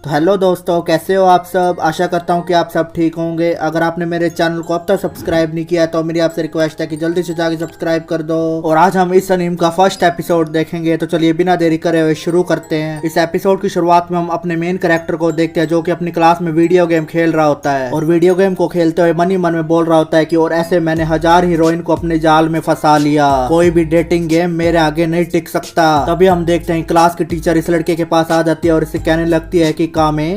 तो हेलो दोस्तों, कैसे हो आप सब। आशा करता हूँ कि आप सब ठीक होंगे। अगर आपने मेरे चैनल को अब तक सब्सक्राइब नहीं किया तो मेरी आपसे रिक्वेस्ट है कि जल्दी से जाके सब्सक्राइब कर दो। और आज हम इस अनीम का फर्स्ट एपिसोड देखेंगे। तो चलिए बिना देरी करे हुए शुरू करते हैं। इस एपिसोड की शुरुआत में हम अपने मेन कैरेक्टर को देखते हैं जो कि अपनी क्लास में वीडियो गेम खेल रहा होता है और वीडियो गेम को खेलते हुए मन ही मन में बोल रहा होता है कि और ऐसे मैंने 1000 हीरोइन को अपने जाल में फंसा लिया, कोई भी डेटिंग गेम मेरे आगे नहीं टिक सकता। तभी हम देखते हैं क्लास की टीचर इस लड़के के पास आ जाती है और इसे कहने लगती है कि कामे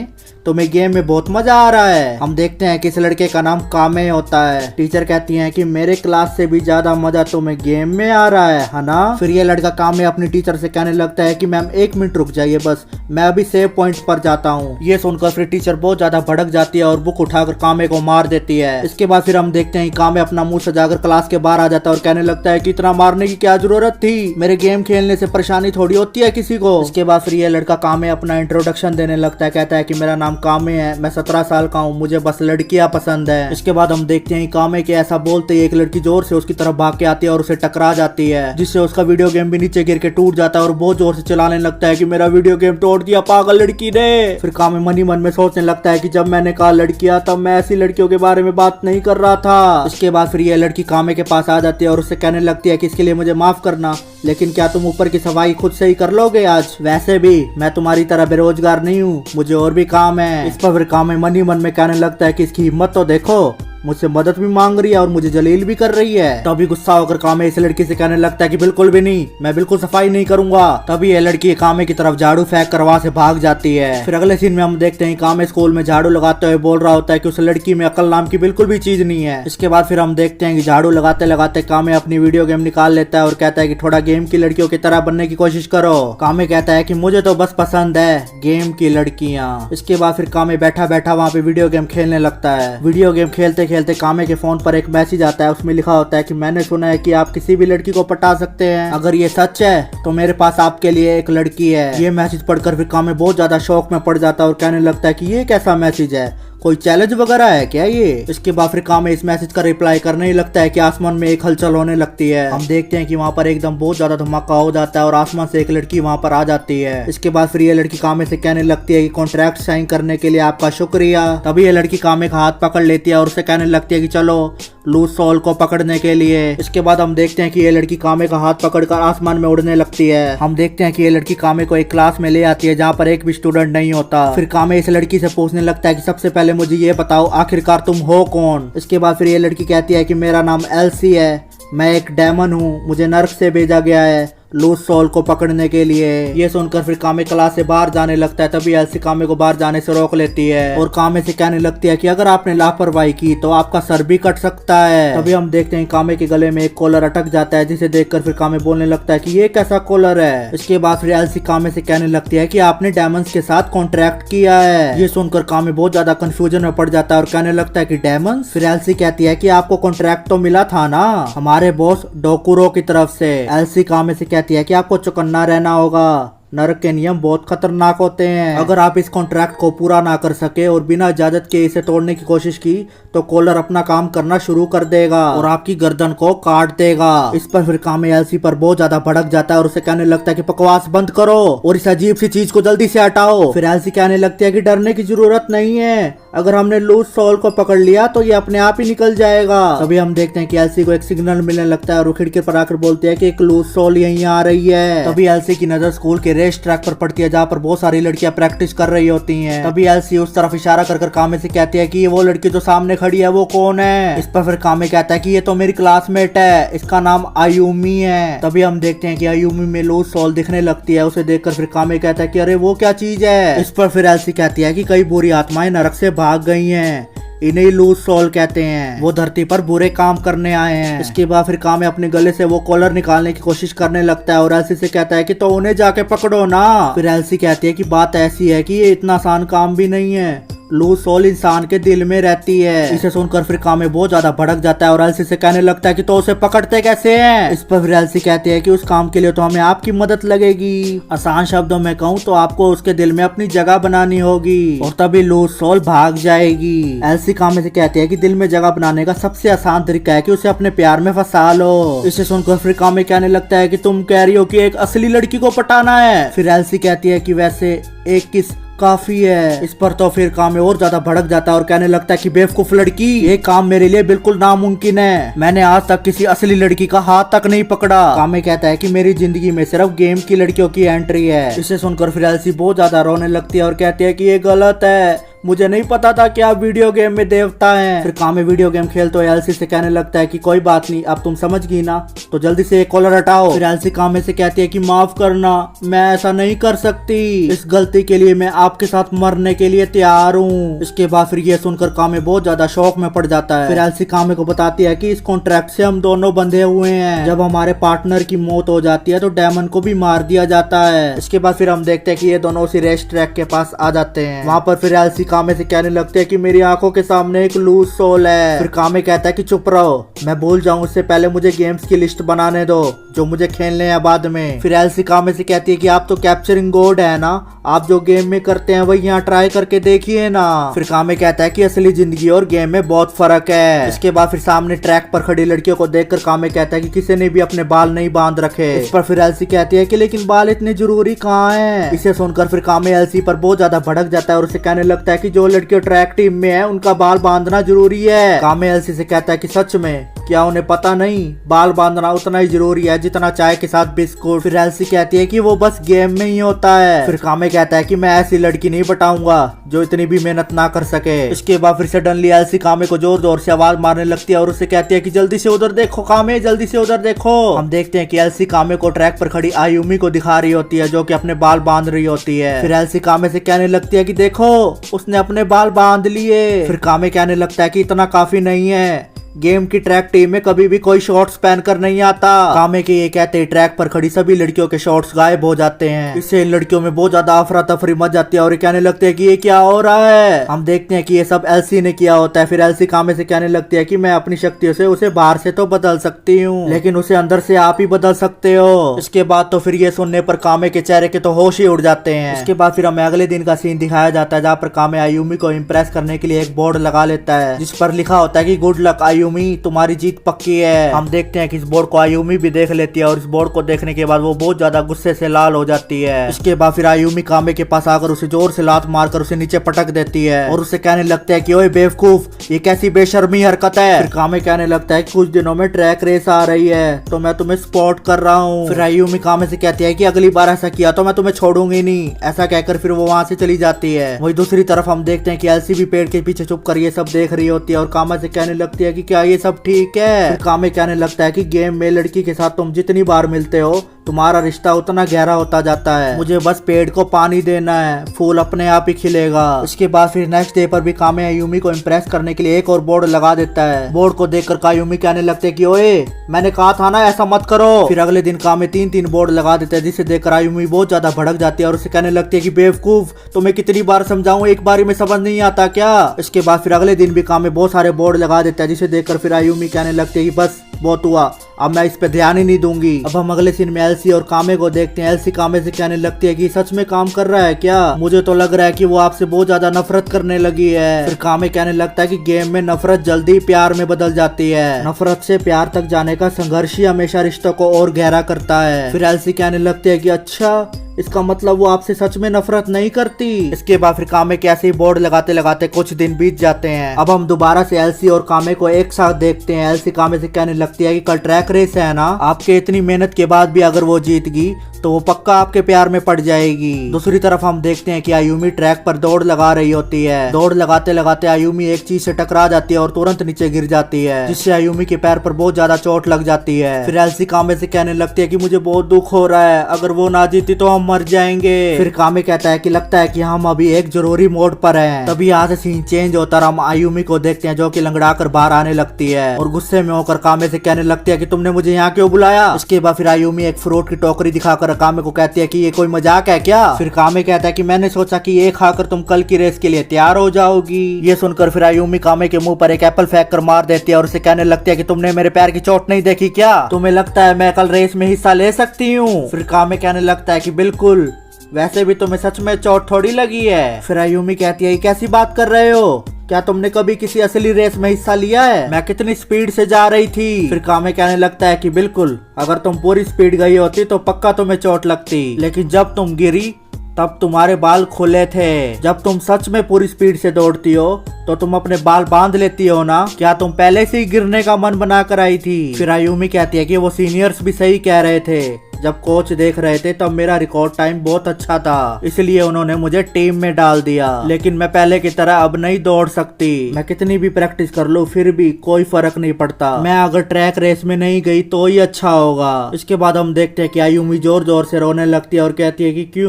तुम्हें गेम में बहुत मजा आ रहा है। हम देखते हैं कि इस लड़के का नाम कामे होता है। टीचर कहती हैं कि मेरे क्लास से भी ज्यादा मजा तुम्हें गेम में आ रहा है ना। फिर ये लड़का कामे अपनी टीचर से कहने लगता है कि मैम 1 मिनट रुक जाइए, बस मैं अभी सेव पॉइंट पर जाता हूँ। ये सुनकर फिर टीचर बहुत ज्यादा भड़क जाती है और बुक उठाकर कामे को मार देती है। इसके बाद फिर हम देखते हैं कामे अपना मुंह सजाकर क्लास के बाहर आ जाता है और कहने लगता है कि इतना मारने की क्या जरूरत थी, मेरे गेम खेलने से परेशानी थोड़ी होती है किसी को। इसके बाद फिर ये लड़का कामे अपना इंट्रोडक्शन देने लगता है। कहता है कि मेरा नाम कामे है, मैं 17 साल का हूँ, मुझे बस लड़कियां पसंद है। इसके बाद हम देखते हैं कामे के ऐसा बोलते ही एक लड़की जोर से उसकी तरफ भाग के आती है और उसे टकरा जाती है, जिससे उसका वीडियो गेम भी नीचे गिर के टूट जाता है और बहुत जोर से चिल्लाने लगता है कि मेरा वीडियो गेम तोड़ दिया पागल लड़की ने। फिर कामे मन ही मन में सोचने लगता है कि जब मैंने कहा लड़कियां तब मैं ऐसी लड़कियों के बारे में बात नहीं कर रहा था। इसके बाद फिर ये लड़की कामे के पास आ जाती है और उससे कहने लगती है कि इसके लिए मुझे माफ करना, लेकिन क्या तुम ऊपर की सफाई खुद से ही कर लोगे आज। वैसे भी मैं तुम्हारी तरह बेरोजगार नहीं हूँ, मुझे और भी काम है। इस पर फिर कामे मन ही मन में कहने लगता है कि इसकी हिम्मत तो देखो, मुझसे मदद भी मांग रही है और मुझे जलील भी कर रही है। तभी गुस्सा होकर कामे इस लड़की से कहने लगता है कि बिल्कुल भी नहीं, मैं बिल्कुल सफाई नहीं करूंगा। तभी ये लड़की कामे की तरफ झाड़ू फेंक कर वहां से भाग जाती है। फिर अगले सीन में हम देखते हैं कामे स्कूल में झाड़ू लगाते हुए बोल रहा होता है कि उस लड़की में अकल नाम की बिल्कुल भी चीज नहीं है। इसके बाद फिर हम देखते हैं कि झाड़ू लगाते लगाते कामे अपनी वीडियो गेम निकाल लेता है और कहता है कि थोड़ा गेम की लड़कियों की तरह बनने की कोशिश करो। कामे कहता है कि मुझे तो बस पसंद है गेम की लड़कियां। इसके बाद फिर कामे बैठा बैठा वहाँ पे वीडियो गेम खेलने लगता है। वीडियो गेम खेलते खेलते कामे के फोन पर एक मैसेज आता है। उसमें लिखा होता है कि मैंने सुना है कि आप किसी भी लड़की को पटा सकते हैं, अगर ये सच है तो मेरे पास आपके लिए एक लड़की है। ये मैसेज पढ़कर फिर कामे बहुत ज्यादा शौक में पड़ जाता है और कहने लगता है कि ये कैसा मैसेज है, कोई चैलेंज वगैरह है क्या ये। इसके बाद फिर कामे इस मैसेज का रिप्लाई करने ही लगता है कि आसमान में एक हलचल होने लगती है। हम देखते हैं कि वहाँ पर एकदम बहुत ज्यादा धमाका हो जाता है और आसमान से एक लड़की वहाँ पर आ जाती है। इसके बाद फिर ये लड़की कामे से कहने लगती है कि कॉन्ट्रैक्ट साइन करने के लिए आपका शुक्रिया। तभी ये लड़की कामे का हाथ पकड़ लेती है और उससे कहने लगती है कि चलो लूज सोल को पकड़ने के लिए। इसके बाद हम देखते हैं कि ये लड़की कामे का हाथ पकड़कर आसमान में उड़ने लगती है। हम देखते हैं कि ये लड़की कामे को एक क्लास में ले आती है जहाँ पर एक भी स्टूडेंट नहीं होता। फिर कामे इस लड़की से पूछने लगता है कि सबसे पहले मुझे ये बताओ आखिरकार तुम हो कौन। इसके बाद फिर ये लड़की कहती है कि मेरा नाम एल्सी है, मैं एक डेमन हूँ, मुझे नर्क से भेजा गया है लूज सोल को पकड़ने के लिए। ये सुनकर फिर कामे क्लास से बाहर जाने लगता है। तभी एल्सी कामे को बाहर जाने से रोक लेती है और कामे से कहने लगती है कि अगर आपने लापरवाही की तो आपका सर भी कट सकता है। तभी हम देखते हैं कामे के गले में एक कॉलर अटक जाता है, जिसे देखकर फिर कामे बोलने लगता है कि ये कैसा कॉलर है। इसके बाद फिर एल्सी कामे से कहने लगती है कि आपने डायमंड्स के साथ कॉन्ट्रैक्ट किया है। ये सुनकर कामे बहुत ज्यादा कंफ्यूजन में पड़ जाता है और कहने लगता है कि डायमंड्स। फिर एल्सी कहती है कि आपको कॉन्ट्रैक्ट तो मिला था ना हमारे बॉस डोकुरो की तरफ से। एल्सी कामे से कहती है कि आपको चौकन्ना रहना होगा, नरक के नियम बहुत खतरनाक होते हैं। अगर आप इस कॉन्ट्रैक्ट को पूरा ना कर सके और बिना इजाजत के इसे तोड़ने की कोशिश की तो कॉलर अपना काम करना शुरू कर देगा और आपकी गर्दन को काट देगा। इस पर फिर कामे एल्सी पर बहुत ज्यादा भड़क जाता है और उसे कहने लगता है कि बकवास बंद करो और इस अजीब सी चीज को जल्दी से हटाओ। फिर एल्सी कहने लगती है कि डरने की जरूरत नहीं है, अगर हमने लूज सोल को पकड़ लिया तो ये अपने आप ही निकल जाएगा। तभी हम देखते हैं कि एल्सी को एक सिग्नल मिलने लगता है और वो खिड़की पर आकर बोलती है कि एक लूज सोल यहीं आ रही है। तभी एल्सी की नजर स्कूल के रेस ट्रैक पर पड़ती है जहाँ पर बहुत सारी लड़कियां प्रैक्टिस कर रही होती हैं। तभी एल्सी उस तरफ इशारा कर कामे से कहती है कि ये वो लड़की जो सामने खड़ी है वो कौन है। इस पर फिर कामे कहता है कि ये तो मेरी क्लासमेट है, इसका नाम आयुमी है। तभी हम देखते हैं कि आयुमी में लूज सोल दिखने लगती है। उसे देखकर फिर कामे कहता है कि अरे वो क्या चीज है। इस पर फिर एल्सी कहती है कि कई बुरी आत्माएं नरक से भाग गई हैं, इन्हें लूज सोल कहते हैं, वो धरती पर बुरे काम करने आए हैं। इसके बाद फिर कामे अपने गले से वो कॉलर निकालने की कोशिश करने लगता है और एल्सी से कहता है कि तो उन्हें जाके पकड़ो ना। फिर एल्सी कहती है कि बात ऐसी है कि ये इतना आसान काम भी नहीं है, लूज सोल इंसान के दिल में रहती है। इसे सुनकर फिर कामे बहुत ज्यादा भड़क जाता है और एल्सी से कहने लगता है कि तो उसे पकड़ते कैसे हैं। इस पर फिर एल्सी कहती है कि उस काम के लिए तो हमें आपकी मदद लगेगी, आसान शब्दों में कहूँ तो आपको उसके दिल में अपनी जगह बनानी होगी और तभी लूज सोल भाग जाएगी। एल्सी कामे से कहती है कि दिल में जगह बनाने का सबसे आसान तरीका है कि उसे अपने प्यार में फंसा लो। इसे सुनकर फिर कामे कहने लगता है कि तुम कह रही हो कि एक असली लड़की को पटाना है। फिर एल्सी कहती है कि वैसे एक किस काफी है। इस पर तो फिर कामे और ज्यादा भड़क जाता है और कहने लगता है कि बेवकूफ लड़की, ये काम मेरे लिए बिल्कुल नामुमकिन है। मैंने आज तक किसी असली लड़की का हाथ तक नहीं पकड़ा। कामे कहता है कि मेरी जिंदगी में सिर्फ गेम की लड़कियों की एंट्री है। इसे सुनकर फिर एल्सी बहुत ज्यादा रोने लगती है और कहती है कि ये गलत है, मुझे नहीं पता था कि आप वीडियो गेम में देवता हैं। फिर कामे वीडियो गेम खेलते हुए एल्सी से कहने लगता है कि कोई बात नहीं, अब तुम समझ गई ना, तो जल्दी से एक कॉलर हटाओ। फिर एल्सी कामे से कहती है कि माफ करना, मैं ऐसा नहीं कर सकती, इस गलती के लिए मैं आपके साथ मरने के लिए तैयार हूँ। इसके बाद फिर ये सुनकर कामे बहुत ज्यादा शौक में पड़ जाता है। फिर एल्सी कामे को बताती है कि इस कॉन्ट्रैक्ट से हम दोनों बंधे हुए हैं, जब हमारे पार्टनर की मौत हो जाती है तो डेमन को भी मार दिया जाता है। इसके बाद फिर हम देखते हैं कि ये दोनों उसी रेस ट्रैक के पास आ जाते हैं। वहाँ पर फिर एल्सी कामे से कहने लगते हैं कि मेरी आंखों के सामने एक लूज सोल है। फिर कामे कहता है कि चुप रहो, मैं भूल जाऊं उससे पहले मुझे गेम्स की लिस्ट बनाने दो जो मुझे खेलने हैं बाद में। फिर एल्सी कामे से कहती है कि आप तो कैप्चरिंग गोड है ना, आप जो गेम में करते हैं वही यहाँ ट्राई करके देखिए ना। फिर कामे कहता है कि असली जिंदगी और गेम में बहुत फर्क है। इसके बाद फिर सामने ट्रैक पर खड़ी लड़कियों को देखकर कामे कहता है कि किसी ने भी अपने बाल नहीं बांध रखे। इस पर फिर एल्सी कहती है कि लेकिन बाल इतने जरूरी कहाँ हैं। इसे सुनकर फिर कामे एल्सी पर बहुत ज्यादा भड़क जाता है और उसे कहने लगता है कि जो लड़कियों ट्रैक टीम में है उनका बाल बांधना जरूरी है। कामे एल्सी से कहता है कि सच में क्या उन्हें पता नहीं, बाल बांधना उतना ही जरूरी है जितना चाय के साथ बिस्कुट। फिर एल्सी कहती है कि वो बस गेम में ही होता है। फिर कामे कहता है कि मैं ऐसी लड़की नहीं पटाऊंगा जो इतनी भी मेहनत ना कर सके। इसके बाद फिर सडनली एल्सी कामे को जोर जोर से आवाज मारने लगती है और उसे कहती है कि जल्दी से उधर देखो कामे, जल्दी से उधर देखो। हम देखते हैं कि एल्सी कामे को ट्रैक पर खड़ी आयुमी को दिखा रही होती है जो कि अपने बाल बांध रही होती है। फिर एल्सी कामे से कहने लगती है कि देखो उसने अपने बाल बांध लिए। फिर कामे कहने लगता है कि इतना काफी नहीं है, गेम की ट्रैक टीम में कभी भी कोई शॉर्ट्स पहन कर नहीं आता। कामे के ये कहते ट्रैक पर खड़ी सभी लड़कियों के शॉर्ट्स गायब हो जाते हैं। इससे इन लड़कियों में बहुत ज्यादा अफरा तफरी मच जाती है और ये कहने लगते हैं कि ये क्या हो रहा है। हम देखते हैं कि ये सब एल्सी ने किया होता है। फिर एल्सी कामे से कहने लगती है कि मैं अपनी शक्तियों से उसे बाहर से तो बदल सकती हूँ लेकिन उसे अंदर से आप ही बदल सकते हो। इसके बाद तो फिर ये सुनने पर कामे के चेहरे के तो होश ही उड़ जाते हैं। इसके बाद फिर हमें अगले दिन का सीन दिखाया जाता है जहाँ पर कामे आयुमी को इम्प्रेस करने के लिए एक बोर्ड लगा लेता है जिस पर लिखा होता है कि गुड लक आयुमी, तुम्हारी जीत पक्की है। हम देखते हैं कि इस बोर्ड को आयुमी भी देख लेती है और इस बोर्ड को देखने के बाद वो बहुत ज्यादा गुस्से से लाल हो जाती है। इसके बाद फिर आयुमी कामे के पास आकर उसे जोर से लात मारकर उसे नीचे पटक देती है और उसे कहने लगता है कि ओए बेवकूफ, ये कैसी बेशर्मी हरकत है। फिर कामे कहने लगता है कि कुछ दिनों में ट्रैक रेस आ रही है तो मैं तुम्हें स्पॉट कर रहा हूँ। फिर आयुमी कामे से कहती है कि अगली बार ऐसा किया तो मैं तुम्हें छोड़ूंगी नहीं। ऐसा कहकर फिर वो वहाँ से चली जाती है। वही दूसरी तरफ हम देखते हैं कि एल्सी भी पेड़ के पीछे छुप कर ये सब देख रही होती है और कामे से कहने लगती है कि क्या ये सब ठीक है। फिर कामे कहने लगता है कि गेम में लड़की के साथ तुम जितनी बार मिलते हो तुम्हारा रिश्ता उतना गहरा होता जाता है, मुझे बस पेड़ को पानी देना है, फूल अपने आप ही खिलेगा। इसके बाद फिर नेक्स्ट डे पर भी कामे आयुमी को इम्प्रेस करने के लिए एक और बोर्ड लगा देता है। बोर्ड को देखकर आयुमी कहने लगते कि ओए मैंने कहा था ना ऐसा मत करो। फिर अगले दिन कामे 3-3 बोर्ड लगा देते हैं जिसे देखकर आयुमी बहुत ज्यादा भड़क जाती है और उसे कहने लगती है कि बेवकूफ, तुम्हें कितनी बार समझाऊं, एक बारी में समझ नहीं आता क्या। इसके बाद फिर अगले दिन भी कामे बहुत सारे बोर्ड लगा देता है जिसे देखकर फिर आयुमी कहने लगती है कि बस बहुत हुआ, अब मैं इस पे ध्यान ही नहीं दूंगी। अब हम अगले सीन में एल्सी और कामे को देखते हैं। एल्सी कामे से कहने लगती है कि सच में काम कर रहा है क्या, मुझे तो लग रहा है कि वो आपसे बहुत ज्यादा नफरत करने लगी है। फिर कामे कहने लगता है कि गेम में नफरत जल्दी प्यार में बदल जाती है, नफरत से प्यार तक जाने का संघर्ष ही हमेशा रिश्तों को और गहरा करता है। फिर एल्सी कहने लगती है कि अच्छा, इसका मतलब वो आपसे सच में नफरत नहीं करती। इसके बाद फिर कामे के ऐसे ही बोर्ड लगाते लगाते कुछ दिन बीत जाते हैं। अब हम दोबारा से एल्सी और कामे को एक साथ देखते हैं। एल्सी कामे से कहने लगती है कि कल ट्रैक रेस है ना, आपके इतनी मेहनत के बाद भी अगर वो जीत गई तो वो पक्का आपके प्यार में पड़ जाएगी। दूसरी तरफ हम देखते हैं कि आयुमी ट्रैक पर दौड़ लगा रही होती है। दौड़ लगाते लगाते आयुमी एक चीज से टकरा जाती है और तुरंत नीचे गिर जाती है जिससे आयुमी के पैर पर बहुत ज्यादा चोट लग जाती है। फिर एल्सी कामे से कहने लगती है कि मुझे बहुत दुख हो रहा है, अगर वो ना जीती तो हम मर जाएंगे। फिर कामे कहता है कि लगता है कि हम अभी एक जरूरी मोड पर हैं। तभी यहाँ से सीन चेंज होता है, हम आयुमी को देखते हैं जो कि लंगड़ा कर बाहर आने लगती है और गुस्से में होकर कामे से कहने लगती है कि तुमने मुझे यहाँ क्यों बुलाया। इसके बाद फिर आयुमी एक फ्रूट की टोकरी दिखाकर कामे को कहती है कि ये कोई मजाक है क्या। फिर कामे कहता है कि मैंने सोचा कि ये खाकर तुम कल की रेस के लिए तैयार हो जाओगी। ये सुनकर फिर आयुमी कामे के मुंह पर एक एप्पल फेंक कर मार देती है और उसे कहने लगती है कि तुमने मेरे पैर की चोट नहीं देखी क्या, तुम्हें लगता है मैं कल रेस में हिस्सा ले सकती हूँ। फिर कामे कहने लगता है कि बिल्कुल, वैसे भी तुम्हें सच में चोट थोड़ी लगी है। फिर आयुमी कहती है कैसी बात कर रहे हो, क्या तुमने कभी किसी असली रेस में हिस्सा लिया है, मैं कितनी स्पीड से जा रही थी। फिर कामे कहने लगता है कि बिल्कुल, अगर तुम पूरी स्पीड गई होती तो पक्का तुम्हें चोट लगती, लेकिन जब तुम गिरी तब तुम्हारे बाल खुले थे। जब तुम सच में पूरी स्पीड से दौड़ती हो तो तुम अपने बाल बांध लेती हो ना? क्या तुम पहले से ही गिरने का मन बना कर आई थी? फिर आयुमी कहती है कि वो सीनियर्स भी सही कह रहे थे। जब कोच देख रहे थे तब मेरा रिकॉर्ड टाइम बहुत अच्छा था, इसलिए उन्होंने मुझे टीम में डाल दिया। लेकिन मैं पहले की तरह अब नहीं दौड़ सकती। मैं कितनी भी प्रैक्टिस कर लूं फिर भी कोई फर्क नहीं पड़ता। मैं अगर ट्रैक रेस में नहीं गई तो ही अच्छा होगा। इसके बाद हम देखते हैं कि आयुमी जोर जोर से रोने लगती है और कहती है कि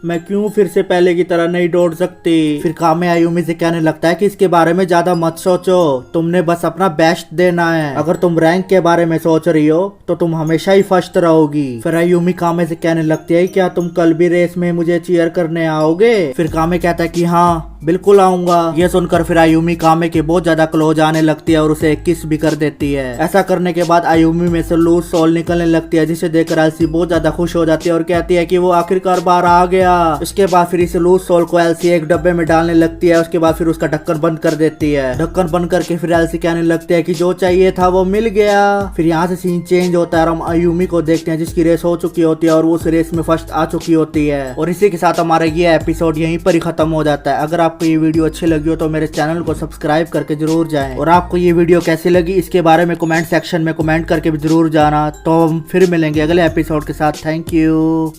मैं क्यों फिर से पहले की तरह नहीं दौड़ सकती। फिर कामे आयुमी से कहने लगता है कि इसके बारे में ज्यादा मत सोचो, तुमने बस अपना बेस्ट देना है। अगर तुम रैंक के बारे में सोच रही हो तो तुम हमेशा ही फर्स्ट रहोगी। फिर आयुमी कामे से कहने लगती है क्या तुम कल भी रेस में मुझे चीयर करने आओगे? फिर कामे कहता है कि हाँ बिल्कुल आऊंगा। ये सुनकर फिर आयुमी कामे के बहुत ज्यादा क्लोज आने लगती है और उसे एक किस भी कर देती है। ऐसा करने के बाद आयुमी में से लूज सोल निकलने लगती है, जिसे देखकर एल्सी बहुत ज्यादा खुश हो जाती है और कहती है कि वो आखिरकार बाहर आ गया। इसके बाद फिर इस लूज सोल को एल्सी एक डब्बे में डालने लगती है। उसके बाद फिर उसका ढक्कन बंद कर देती है। ढक्कन बंद करके फिर एल्सी कहने लगती है कि जो चाहिए था वो मिल गया। फिर यहाँ से सीन चेंज होता है और हम आयुमी को देखते हैं जिसकी रेस हो चुकी होती है और वो उस रेस में फर्स्ट आ चुकी होती है। और इसी के साथ हमारा ये एपिसोड यहीं पर ही खत्म हो जाता है। अगर आपको ये वीडियो अच्छी लगी हो तो मेरे चैनल को सब्सक्राइब करके जरूर जाएं। और आपको ये वीडियो कैसी लगी इसके बारे में कमेंट सेक्शन में कमेंट करके भी जरूर जाना। तो हम फिर मिलेंगे अगले एपिसोड के साथ। Thank you.